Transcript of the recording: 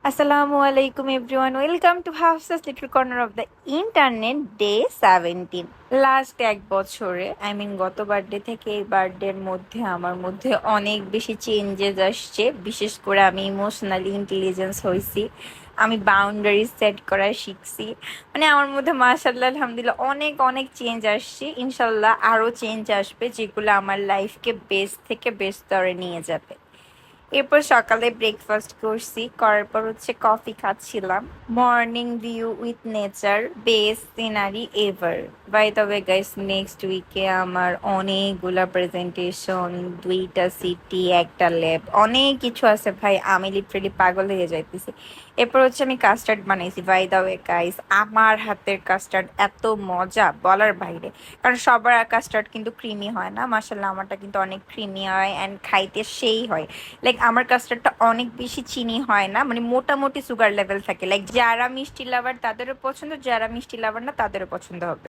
আসসালামু আলাইকুম everyone, welcome to Hafsa's little corner of the internet. Day 17। Last এক বছরে গত বার্থডে থেকে এই বার্থডের মধ্যে আমার মধ্যে অনেক বেশি চেঞ্জেস আসছে। বিশেষ করে আমি ইমোশনালি ইন্টেলিজেন্স হয়েছি, আমি বাউন্ডারিজ সেট করা শিখছি। আমার মধ্যে মাশাআল্লাহ আলহামদুলিল্লাহ অনেক অনেক চেঞ্জ আসছে। ইনশাল্লাহ আরও চেঞ্জ আসবে, যেগুলো আমার লাইফকে বেস্ট থেকে বেস্ট স্তরে নিয়ে যাবে। এরপর সকালে ব্রেকফাস্ট করছি, করার পর কফি খাচ্ছিলাম। Morning view with nature, best scenery ever. By the way guys, next উইকে আমার অনেকগুলা প্রেজেন্টেশন, 2টা সিটি, একটা ল্যাব, অনেক কিছু আছে ভাই। আমি লিটারেলি পাগল হয়ে যাইতেছি। এরপর আমি কাস্টার্ড বানাইছি। বাই দ্য ওয়ে গাইস, আমার হাতের কাস্টার্ড এত মজা বলার বাইরে। কারণ সবার কাস্টার্ড কিন্তু ক্রিমি হয় না, মাসাল্লাহ আমারটা কিন্তু অনেক ক্রিমি হয় অ্যান্ড খাইতে সেই হয়। লাইক আমার কাস্টার্ডটা অনেক বেশি চিনি হয় না, মোটামুটি সুগার লেভেল থাকে। লাইক যারা মিষ্টি লাভার তাদেরও পছন্দ, যারা মিষ্টি লাভার না তাদেরও পছন্দ হবে।